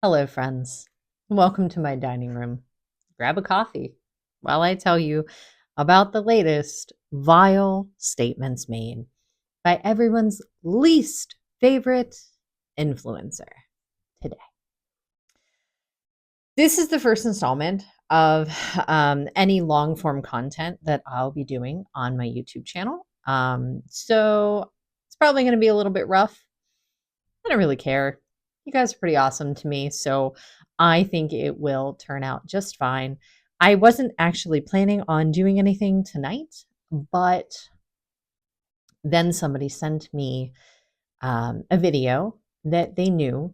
Hello, friends. Welcome to my dining room. Grab a coffee while I tell you about the latest vile statements made by everyone's least favorite influencer today. This is the first installment of any long form content that I'll be doing on my YouTube channel. So it's probably going to be a little bit rough. I don't really care. You guys are pretty awesome to me, so I think it will turn out just fine. I wasn't actually planning on doing anything tonight, but then somebody sent me a video that they knew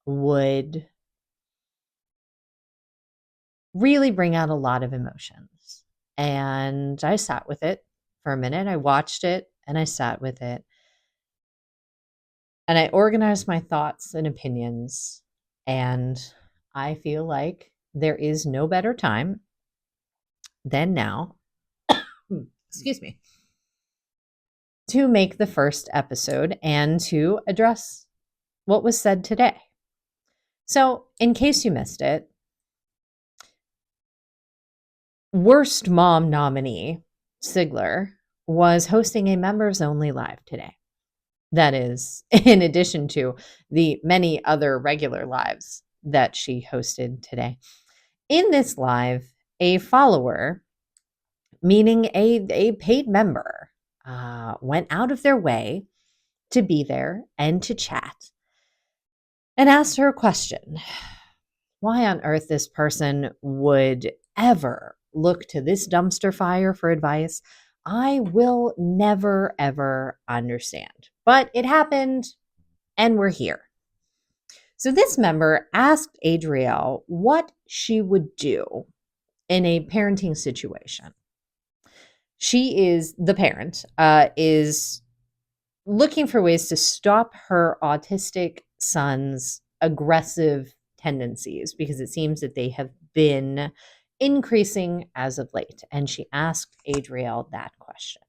would really bring out a lot of emotions. And I sat with it for a minute. I watched it and I sat with it. And I organized my thoughts and opinions. And I feel like there is no better time than now, excuse me, to make the first episode and to address what was said today. So, in case you missed it, Worst Mom nominee Sigler was hosting a members only live today. That is, in addition to the many other regular lives that she hosted today. In this live, a follower, meaning a paid member, went out of their way to be there and to chat and asked her a question. Why on earth this person would ever look to this dumpster fire for advice, I will never, ever understand. But it happened, and we're here. So this member asked Adrielle what she would do in a parenting situation. She is the parent, is looking for ways to stop her autistic son's aggressive tendencies because it seems that they have been increasing as of late. And she asked Adrielle that question.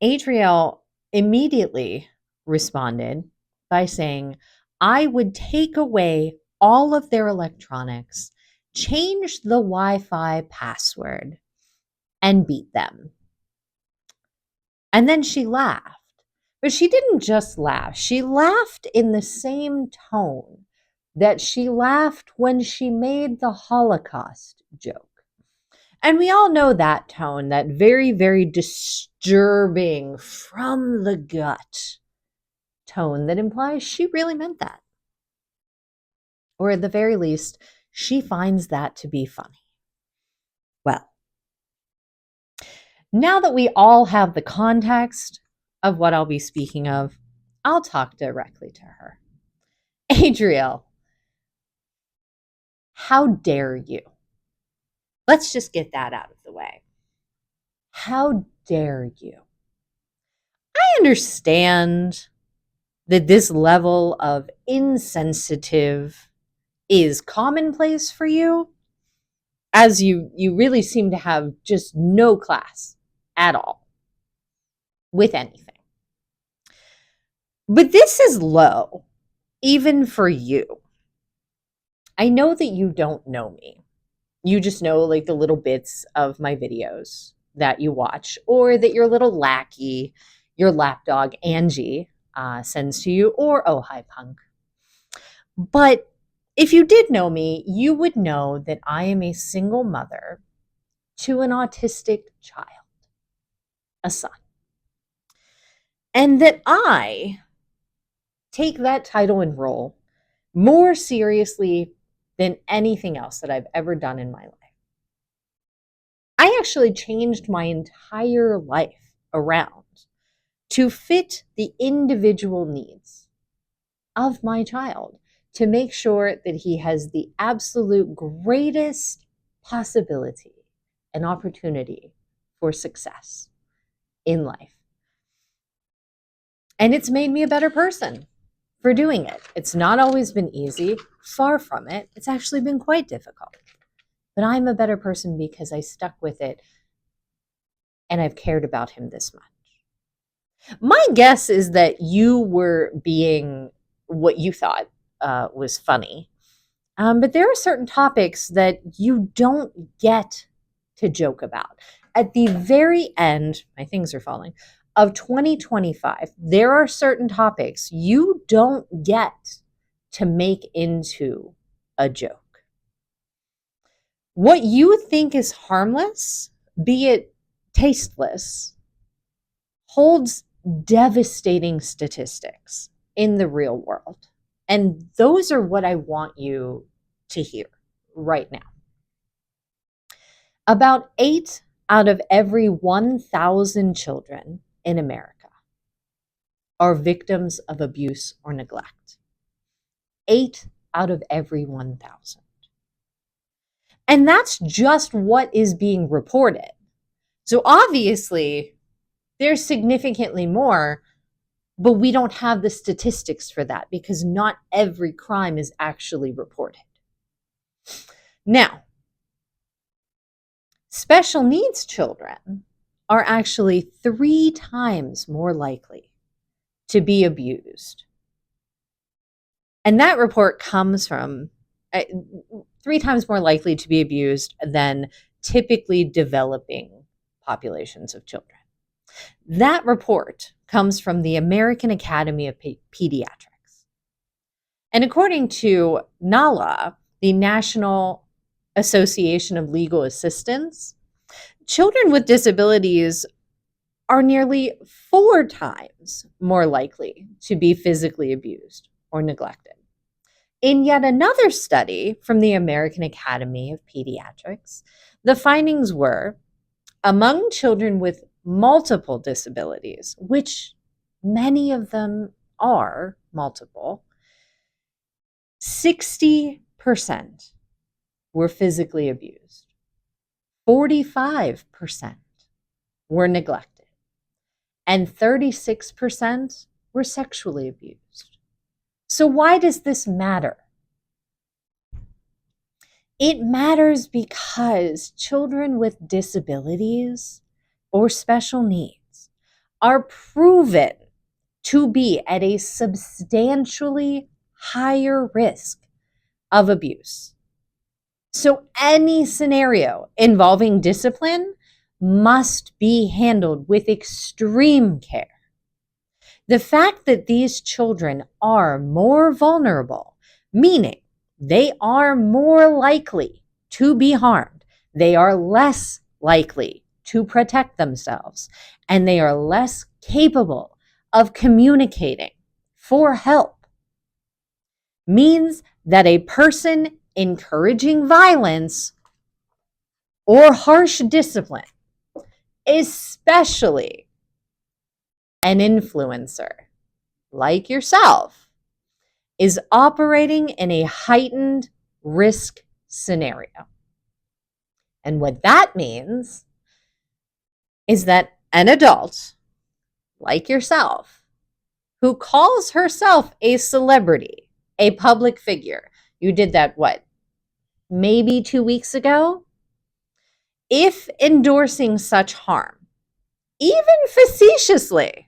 Adrielle immediately responded by saying, I would take away all of their electronics, change the Wi Fi password, and beat them. And then she laughed. But she didn't just laugh. She laughed in the same tone that she laughed when she made the Holocaust joke. And we all know that tone, that very, very disturbing from the gut tone that implies she really meant that. Or at the very least, she finds that to be funny. Well, now that we all have the context of what I'll be speaking of, I'll talk directly to her. Adrielle, how dare you? Let's just get that out of the way. How dare you? I understand that this level of insensitive is commonplace for you, as you really seem to have just no class at all with anything. But this is low, even for you. I know that you don't know me. You just know like the little bits of my videos that you watch, or that your little lackey, your lapdog Angie, sends to you, or oh, hi, punk. But if you did know me, you would know that I am a single mother to an autistic child, a son. And that I take that title and role more seriously than anything else that I've ever done in my life. I actually changed my entire life around to fit the individual needs of my child, to make sure that he has the absolute greatest possibility and opportunity for success in life. And it's made me a better person for doing it. It's not always been easy, far from it. It's actually been quite difficult. But I'm a better person because I stuck with it and I've cared about him this much. My guess is that you were being what you thought was funny. But there are certain topics that you don't get to joke about. At the very end, my things are falling, of 2025, there are certain topics you don't get to make into a joke. What you think is harmless, be it tasteless, holds devastating statistics in the real world. And those are what I want you to hear right now. About 8 out of every 1,000 children in America are victims of abuse or neglect. 8 out of every 1,000. And that's just what is being reported. So obviously, there's significantly more, but we don't have the statistics for that because not every crime is actually reported. Now, special needs children are actually 3 times more likely to be abused. And that report comes from 3 times more likely to be abused than typically developing populations of children. That report comes from the American Academy of Pediatrics. And according to NALA, the National Association of Legal Assistance, children with disabilities are nearly 4 times more likely to be physically abused or neglected. In yet another study from the American Academy of Pediatrics, the findings were among children with multiple disabilities, which many of them are multiple, 60% were physically abused, 45% were neglected, and 36% were sexually abused. So why does this matter? It matters because children with disabilities or special needs are proven to be at a substantially higher risk of abuse. So any scenario involving discipline must be handled with extreme care. The fact that these children are more vulnerable, meaning they are more likely to be harmed, they are less likely to protect themselves, and they are less capable of communicating for help, means that a person encouraging violence or harsh discipline, especially an influencer like yourself, is operating in a heightened risk scenario. And what that means is that an adult like yourself who calls herself a celebrity, a public figure, you did that, maybe 2 weeks ago? If endorsing such harm, even facetiously,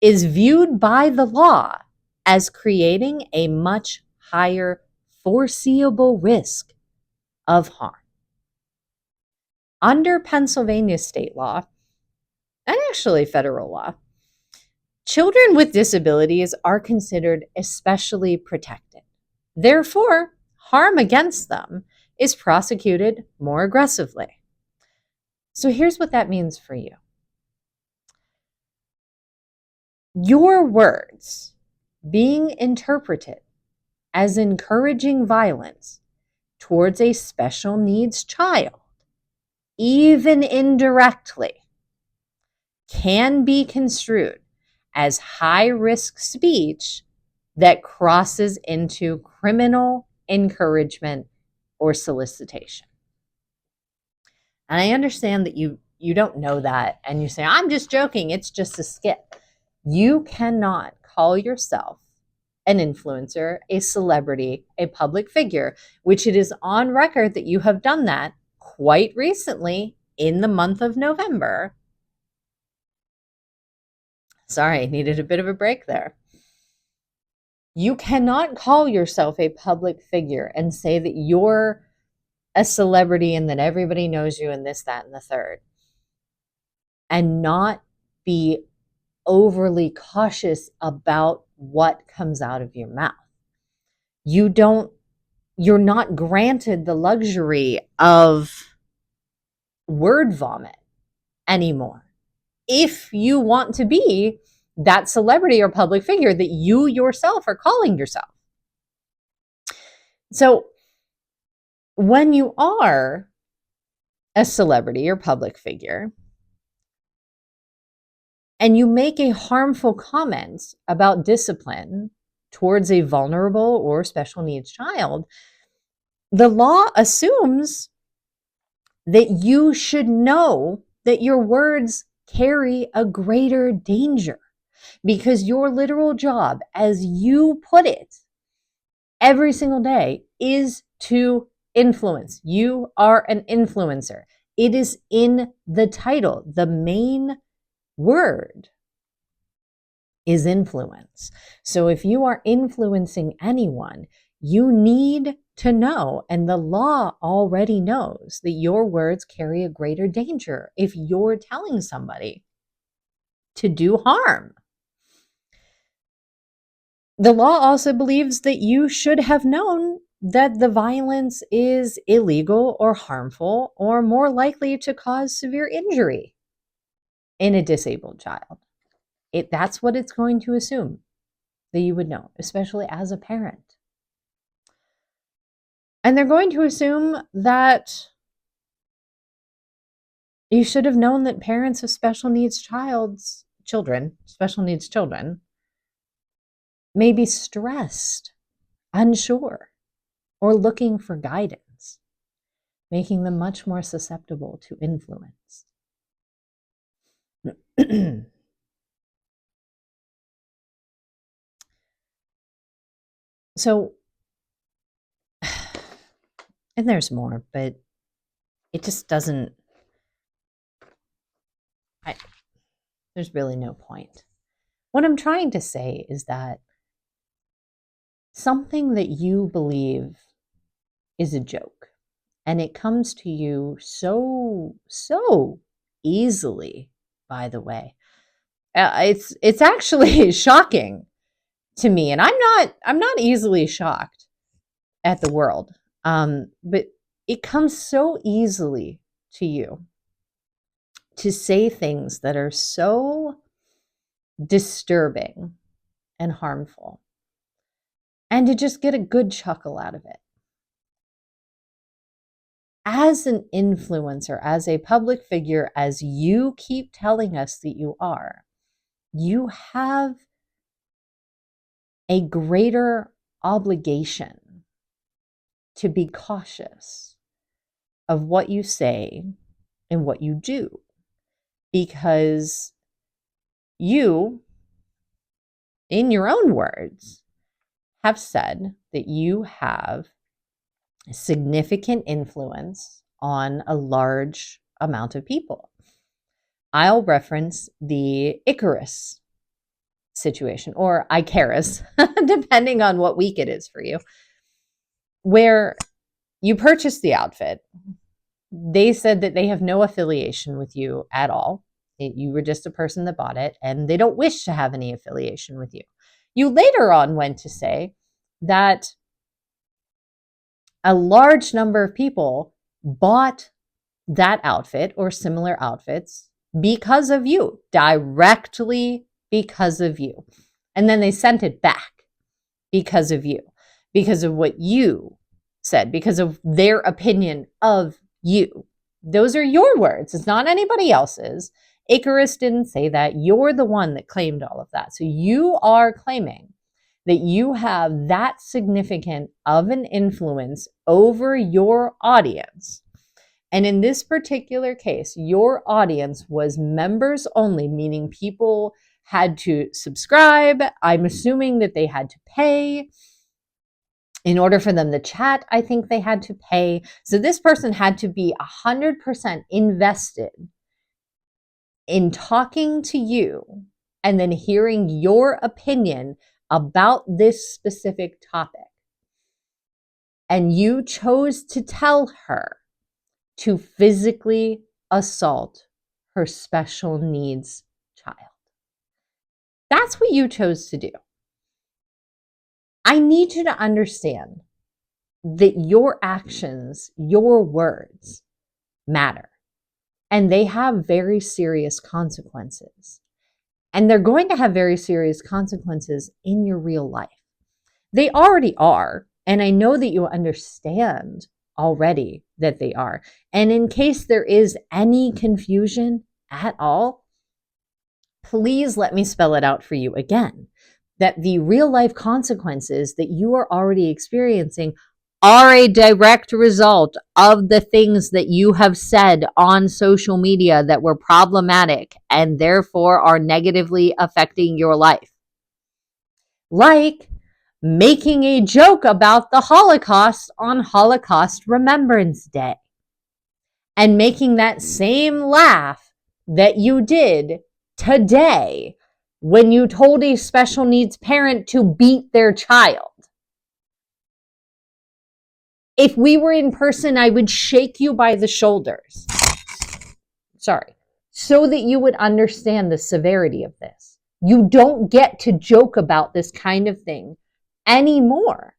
is viewed by the law as creating a much higher foreseeable risk of harm. Under Pennsylvania state law, and actually federal law, children with disabilities are considered especially protected. Therefore, harm against them is prosecuted more aggressively. So here's what that means for you. Your words being interpreted as encouraging violence towards a special needs child, even indirectly, can be construed as high-risk speech that crosses into criminal encouragement or solicitation. And I understand that you don't know that, and you say, I'm just joking, it's just a skit. You cannot call yourself an influencer, a celebrity, a public figure, which it is on record that you have done that quite recently in the month of November. Sorry, I needed a bit of a break there. You cannot call yourself a public figure and say that you're a celebrity and that everybody knows you and this, that, and the third, and not be overly cautious about what comes out of your mouth. You're not granted the luxury of word vomit anymore. If you want to be that celebrity or public figure that you yourself are calling yourself. So when you are a celebrity or public figure and you make a harmful comment about discipline towards a vulnerable or special needs child, the law assumes that you should know that your words carry a greater danger, because your literal job, as you put it, every single day is to influence. You are an influencer. It is in the title. The main word is influence. So if you are influencing anyone, you need to know, and the law already knows, that your words carry a greater danger if you're telling somebody to do harm. The law also believes that you should have known that the violence is illegal or harmful or more likely to cause severe injury in a disabled child. That's what it's going to assume that you would know, especially as a parent. And they're going to assume that you should have known that parents of special needs children may be stressed, unsure, or looking for guidance, making them much more susceptible to influence. So, and there's more, but it just doesn't, there's really no point. What I'm trying to say is that something that you believe is a joke, and it comes to you so easily, by the way. It's actually shocking to me, and I'm not easily shocked at the world. But it comes so easily to you to say things that are so disturbing and harmful, and to just get a good chuckle out of it. As an influencer, as a public figure, as you keep telling us that you are, you have a greater obligation to be cautious of what you say and what you do, because you, in your own words, have said that you have significant influence on a large amount of people. I'll reference the Icarus situation, or Icarus, depending on what week it is for you, where you purchased the outfit. They said that they have no affiliation with you at all. You were just a person that bought it, and they don't wish to have any affiliation with you. You later on went to say that a large number of people bought that outfit or similar outfits because of you, directly because of you. And then they sent it back because of you, because of what you said, because of their opinion of you. Those are your words. It's not anybody else's. Icarus didn't say that. You're the one that claimed all of that. So you are claiming that you have that significant of an influence over your audience. And in this particular case, your audience was members only, meaning people had to subscribe. I'm assuming that they had to pay. In order for them to chat, I think they had to pay. So this person had to be 100% invested in talking to you and then hearing your opinion about this specific topic, and you chose to tell her to physically assault her special needs child. That's what you chose to do. I need you to understand that your actions, your words matter, and they have very serious consequences. And they're going to have very serious consequences in your real life. They already are. And I know that you understand already that they are. And in case there is any confusion at all, please let me spell it out for you again. That the real life consequences that you are already experiencing are a direct result of the things that you have said on social media that were problematic and therefore are negatively affecting your life. Like making a joke about the Holocaust on Holocaust Remembrance Day and making that same laugh that you did today when you told a special needs parent to beat their child. If we were in person, I would shake you by the shoulders. Sorry. So that you would understand the severity of this. You don't get to joke about this kind of thing anymore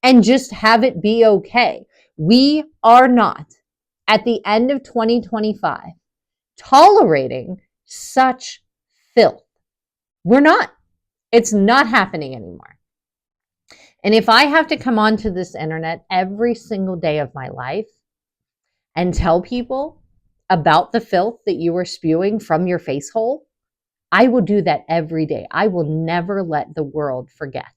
and just have it be okay. We are not, at the end of 2025, tolerating such filth. We're not. It's not happening anymore. And if I have to come onto this internet every single day of my life and tell people about the filth that you are spewing from your face hole, I will do that every day. I will never let the world forget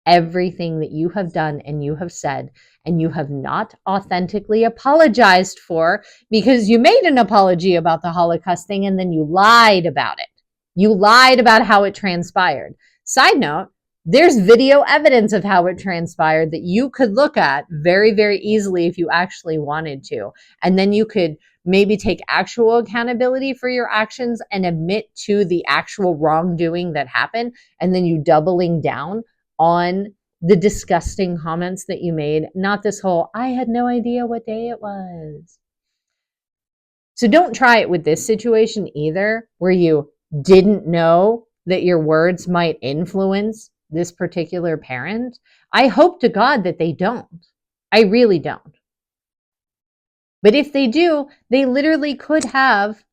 everything that you have done and you have said, and you have not authentically apologized for, because you made an apology about the Holocaust thing and then you lied about it. You lied about how it transpired. Side note, there's video evidence of how it transpired that you could look at very, very easily if you actually wanted to. And then you could maybe take actual accountability for your actions and admit to the actual wrongdoing that happened. And then you doubling down on the disgusting comments that you made, not this whole, I had no idea what day it was. So don't try it with this situation either, where you didn't know that your words might influence this particular parent. I hope to God that they don't. I really don't. But if they do, they literally could have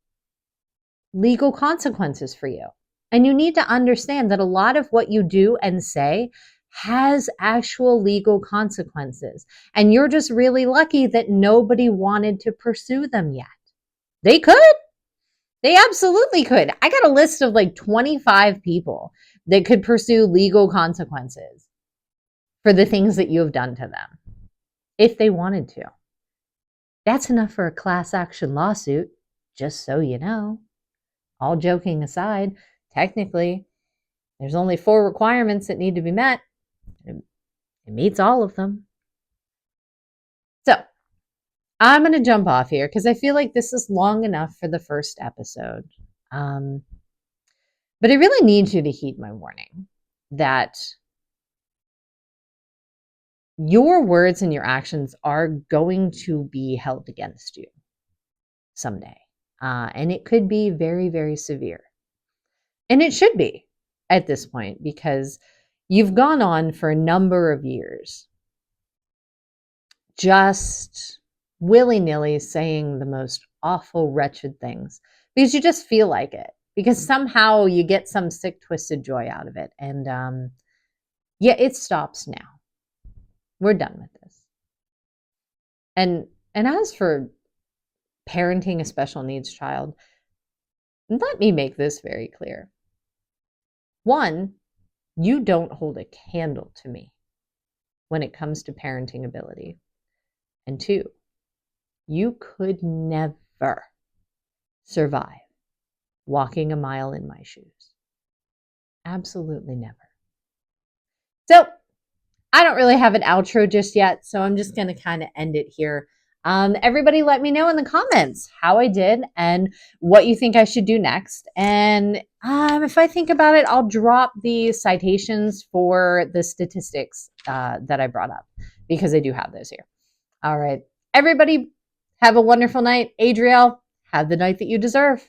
legal consequences for you. And you need to understand that a lot of what you do and say has actual legal consequences. And you're just really lucky that nobody wanted to pursue them yet. They could. They absolutely could. I got a list of like 25 people that could pursue legal consequences for the things that you have done to them if they wanted to. That's enough for a class action lawsuit, just so you know. All joking aside, technically, there's only 4 requirements that need to be met. It meets all of them. So, I'm going to jump off here because I feel like this is long enough for the first episode. But I really need you to heed my warning that your words and your actions are going to be held against you someday. And it could be very, very severe. And it should be at this point, because you've gone on for a number of years just willy-nilly saying the most awful, wretched things because you just feel like it, because somehow you get some sick, twisted joy out of it. And yeah, it stops now. We're done with this. And as for parenting a special needs child, let me make this very clear. 1, you don't hold a candle to me when it comes to parenting ability. And 2, you could never survive walking a mile in my shoes. Absolutely never. So I don't really have an outro just yet, so I'm just going to kind of end it here. Everybody let me know in the comments how I did and what you think I should do next. And if I think about it, I'll drop the citations for the statistics that I brought up because I do have those here. All right. Everybody, have a wonderful night. Adrielle, have the night that you deserve.